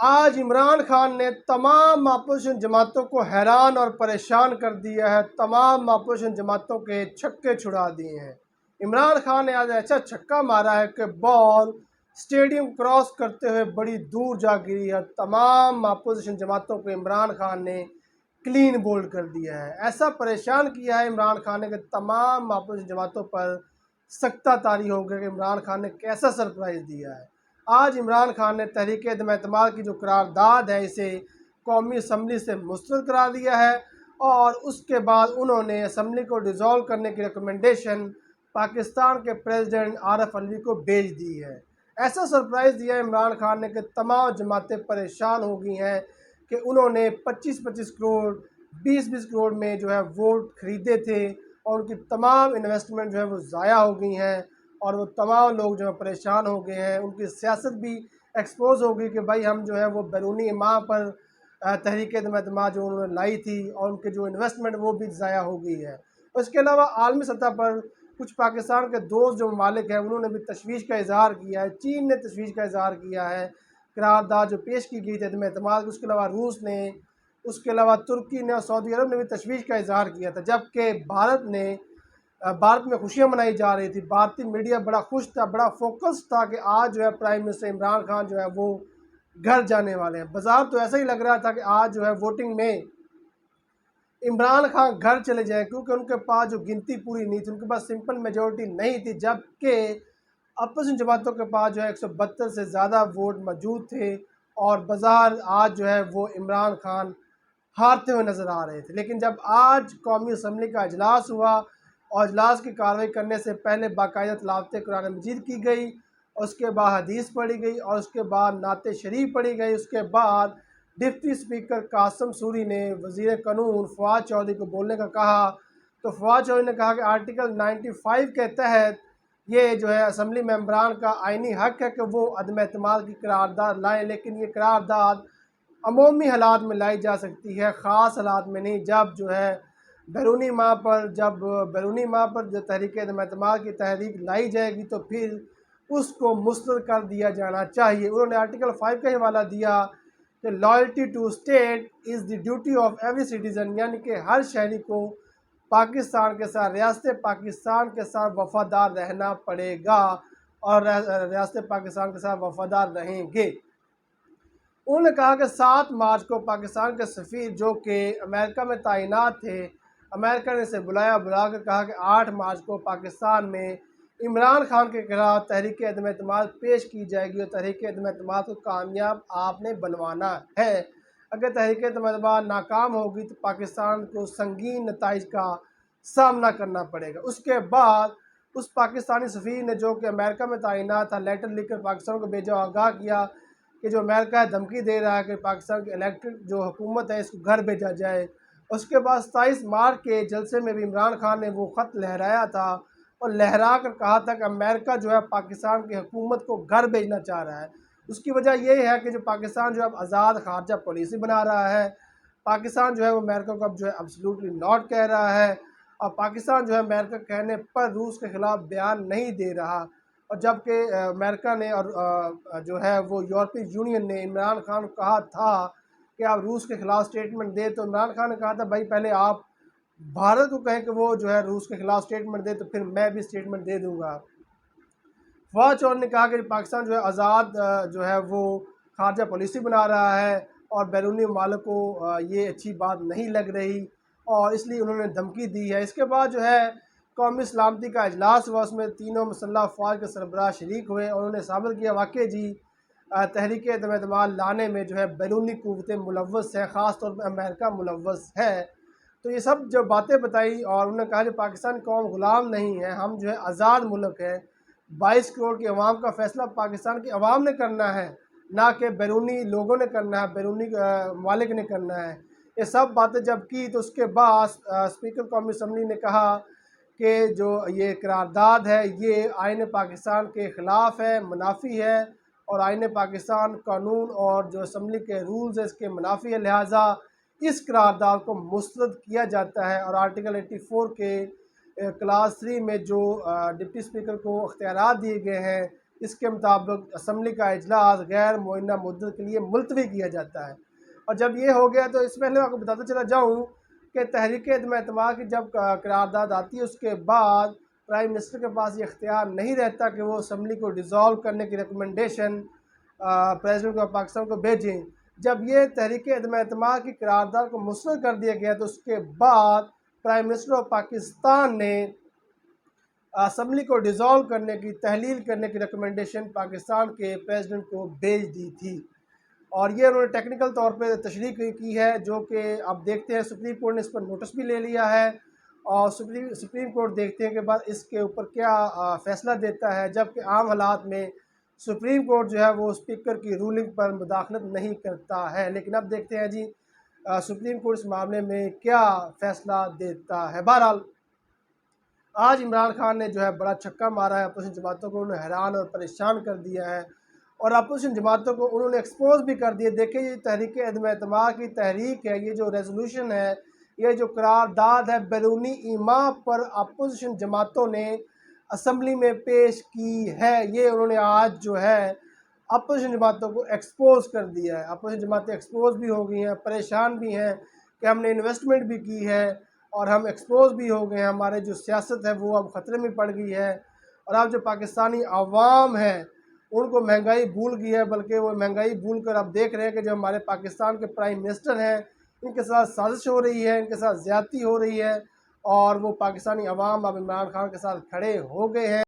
آج عمران خان نے تمام اپوزیشن جماعتوں کو حیران اور پریشان کر دیا ہے، تمام اپوزیشن جماعتوں کے چھکے چھڑا دیے ہیں۔ عمران خان نے آج ایسا چھکا مارا ہے کہ بال اسٹیڈیم کراس کرتے ہوئے بڑی دور جا گری ہے۔ تمام اپوزیشن جماعتوں کو عمران خان نے کلین بولڈ کر دیا ہے۔ ایسا پریشان کیا ہے عمران خان نے کہ تمام اپوزیشن جماعتوں پر سکتہ طاری ہو گیا کہ عمران خان نے کیسا سرپرائز دیا ہے۔ آج عمران خان نے تحریک عدم اعتماد کی جو قرارداد ہے اسے قومی اسمبلی سے مسترد کرا دیا ہے، اور اس کے بعد انہوں نے اسمبلی کو ڈیزالو کرنے کی ریکمنڈیشن پاکستان کے پریزیڈنٹ عارف الوی کو بھیج دی ہے۔ ایسا سرپرائز دیا عمران خان نے کہ تمام جماعتیں پریشان ہو گئی ہیں کہ انہوں نے 25 کروڑ 20 کروڑ میں جو ہے ووٹ خریدے تھے، اور ان کی تمام انویسٹمنٹ جو ہے وہ ضائع ہو گئی ہیں، اور وہ تمام لوگ جو ہے پریشان ہو گئے ہیں۔ ان کی سیاست بھی ایکسپوز ہو گئی کہ بھائی ہم جو ہے وہ بیرونی ماہ پر تحریک عدم اعتماد جو انہوں نے لائی تھی، اور ان کے جو انویسٹمنٹ وہ بھی ضائع ہو گئی ہے۔ اس کے علاوہ عالمی سطح پر کچھ پاکستان کے دوست جو ممالک ہیں انہوں نے بھی تشویش کا اظہار کیا ہے۔ چین نے تشویش کا اظہار کیا ہے، قرارداد جو پیش کی گئی تھی عدم اعتماد، اس کے علاوہ روس نے، اس کے علاوہ ترکی نے اور سعودی عرب نے بھی تشویش کا اظہار کیا تھا، جبکہ بھارت میں خوشیاں منائی جا رہی تھی۔ بھارتی میڈیا بڑا خوش تھا، بڑا فوکس تھا کہ آج جو ہے پرائم منسٹر عمران خان جو ہے وہ گھر جانے والے ہیں۔ بظاہر تو ایسا ہی لگ رہا تھا کہ آج جو ہے ووٹنگ میں عمران خان گھر چلے جائیں، کیونکہ ان کے پاس جو گنتی پوری نہیں تھی، ان کے پاس سمپل میجورٹی نہیں تھی، جبکہ اپوزیشن جماعتوں کے پاس جو ہے 172 سے زیادہ ووٹ موجود تھے، اور بظاہر آج جو ہے وہ عمران خان ہارتے ہوئے نظر آ رہے تھے۔ لیکن جب آج قومی اسمبلی کا اجلاس ہوا، اور اجلاس کی کارروائی کرنے سے پہلے باقاعدہ تلاوت قرآن مجید کی گئی، اور اس کے بعد حدیث پڑھی گئی، اور اس کے بعد نعت شریف پڑھی گئی، اس کے بعد ڈپٹی اسپیکر قاسم سوری نے وزیر قانون فواد چودھری کو بولنے کا کہا، تو فواد چودھری نے کہا کہ آرٹیکل 95 کے تحت یہ جو ہے اسمبلی ممبران کا آئینی حق ہے کہ وہ عدم اعتماد کی قرارداد لائیں، لیکن یہ قرارداد عمومی حالات میں لائی جا سکتی ہے، خاص حالات میں نہیں۔ جب جو ہے بیرونی ماہ پر جو تحریک عدم اعتماد کی تحریک لائی جائے گی تو پھر اس کو مسترد کر دیا جانا چاہیے۔ انہوں نے آرٹیکل 5 کا حوالہ دیا کہ loyalty to state is the duty of every citizen, یعنی کہ ہر شہری کو پاکستان کے ساتھ، ریاست پاکستان کے ساتھ وفادار رہنا پڑے گا، اور ریاست پاکستان کے ساتھ وفادار رہیں گے۔ انہوں نے کہا کہ 7 مارچ کو پاکستان کے سفیر جو کہ امریکہ میں تعینات تھے، امریکہ نے اسے بلا کر کہا کہ 8 مارچ کو پاکستان میں عمران خان کے خلاف تحریک عدم اعتماد پیش کی جائے گی، اور تحریک عدم اعتماد کو کامیاب آپ نے بنوانا ہے۔ اگر تحریک عدم اعتماد ناکام ہوگی تو پاکستان کو سنگین نتائج کا سامنا کرنا پڑے گا۔ اس کے بعد اس پاکستانی سفیر نے جو کہ امریکہ میں تعینات تھا، لیٹر لکھ کر پاکستان کو بھیجا، آگاہ کیا کہ جو امریکہ ہے دھمکی دے رہا ہے کہ پاکستان کی الیکٹڈ جو حکومت ہے اس کو گھر بھیجا جائے۔ اس کے بعد 27 مارچ کے جلسے میں بھی عمران خان نے وہ خط لہرایا تھا، اور لہرا کر کہا تھا کہ امریکہ جو ہے پاکستان کی حکومت کو گھر بھیجنا چاہ رہا ہے۔ اس کی وجہ یہ ہے کہ جو پاکستان جو ہے اب آزاد خارجہ پالیسی بنا رہا ہے، پاکستان جو ہے وہ امریکہ کو اب جو ہے ایبسلیوٹلی ناٹ کہہ رہا ہے، اور پاکستان جو ہے امریکہ کہنے پر روس کے خلاف بیان نہیں دے رہا، اور جبکہ امریکہ نے اور جو ہے وہ یورپی یونین نے عمران خان کو کہا تھا کہ آپ روس کے خلاف سٹیٹمنٹ دیں، تو عمران خان نے کہا تھا بھائی پہلے آپ بھارت کو کہیں کہ وہ جو ہے روس کے خلاف سٹیٹمنٹ دے تو پھر میں بھی سٹیٹمنٹ دے دوں گا۔ فواد چودھری نے کہا کہ پاکستان جو ہے آزاد جو ہے وہ خارجہ پالیسی بنا رہا ہے، اور بیرونی ممالک کو یہ اچھی بات نہیں لگ رہی، اور اس لیے انہوں نے دھمکی دی ہے۔ اس کے بعد جو ہے قومی سلامتی کا اجلاس ہوا، اس میں تینوں مسلح افواج کے سربراہ شریک ہوئے، اور انہوں نے ثابت کیا واقعی جی تحریک عدم اعتماد لانے میں جو ہے بیرونی قوتیں ملوث ہیں، خاص طور پہ امریکہ ملوث ہے۔ تو یہ سب جو باتیں بتائی، اور انہوں نے کہا کہ پاکستان قوم غلام نہیں ہے، ہم جو ہے آزاد ملک ہے، 22 کروڑ کی عوام کا فیصلہ پاکستان کی عوام نے کرنا ہے، نہ کہ بیرونی لوگوں نے کرنا ہے، بیرونی ممالک نے کرنا ہے۔ یہ سب باتیں جب کی تو اس کے بعد اسپیکر قومی اسمبلی نے کہا کہ جو یہ قرارداد ہے یہ آئین پاکستان کے خلاف ہے، منافی ہے، اور آئین پاکستان قانون اور جو اسمبلی کے رولز ہیں اس کے منافی ہے، لہٰذا اس قرارداد کو مسترد کیا جاتا ہے، اور آرٹیکل 84 کے کلاس 3 میں جو ڈپٹی اسپیکر کو اختیارات دیے گئے ہیں اس کے مطابق اسمبلی کا اجلاس غیر معینہ مدت کے لیے ملتوی کیا جاتا ہے۔ اور جب یہ ہو گیا تو اس پہلے آپ کو بتاتا چلا جاؤں کہ تحریک عدم اعتماد کی جب قرارداد آتی ہے اس کے بعد پرائم منسٹر کے پاس یہ اختیار نہیں رہتا کہ وہ اسمبلی کو ڈیزالو کرنے کی ریکمنڈیشن پریزیڈنٹ آف پاکستان کو بھیجیں۔ جب یہ تحریک عدم اعتماد کی قرارداد کو مسترد کر دیا گیا تو اس کے بعد پرائم منسٹر آف پاکستان نے اسمبلی کو ڈیزالو کرنے کی تحلیل کرنے کی ریکمنڈیشن پاکستان کے پریزیڈنٹ کو بھیج دی تھی، اور یہ انہوں نے ٹیکنیکل طور پہ تشریح کی ہے، جو کہ اب دیکھتے ہیں سپریم کورٹ نے اس پر نوٹس بھی لے لیا ہے، اور سپریم کورٹ دیکھتے ہیں کہ بعد اس کے اوپر کیا فیصلہ دیتا ہے، جبکہ عام حالات میں سپریم کورٹ جو ہے وہ اسپیکر کی رولنگ پر مداخلت نہیں کرتا ہے۔ لیکن اب دیکھتے ہیں جی سپریم کورٹ اس معاملے میں کیا فیصلہ دیتا ہے۔ بہرحال آج عمران خان نے جو ہے بڑا چھکا مارا ہے، اپوزیشن جماعتوں کو انہوں نے حیران اور پریشان کر دیا ہے، اور اپوزیشن جماعتوں کو انہوں نے ایکسپوز بھی کر دیا۔ دیکھیں یہ تحریک عدم اعتماد کی تحریک ہے، یہ جو ریزولوشن ہے، یہ جو قرارداد ہے، بیرونی ایما پر اپوزیشن جماعتوں نے اسمبلی میں پیش کی ہے، یہ انہوں نے آج جو ہے اپوزیشن جماعتوں کو ایکسپوز کر دیا ہے۔ اپوزیشن جماعتیں ایکسپوز بھی ہو گئی ہیں، پریشان بھی ہیں کہ ہم نے انویسٹمنٹ بھی کی ہے اور ہم ایکسپوز بھی ہو گئے ہیں، ہمارے جو سیاست ہے وہ اب خطرے میں پڑ گئی ہے، اور اب جو پاکستانی عوام ہے ان کو مہنگائی بھول گئی ہے، بلکہ وہ مہنگائی بھول کر اب دیکھ رہے ہیں کہ جو ہمارے پاکستان کے پرائم منسٹر ہیں ان کے ساتھ سازش ہو رہی ہے، ان کے ساتھ زیادتی ہو رہی ہے، اور وہ پاکستانی عوام اب عمران خان کے ساتھ کھڑے ہو گئے ہیں۔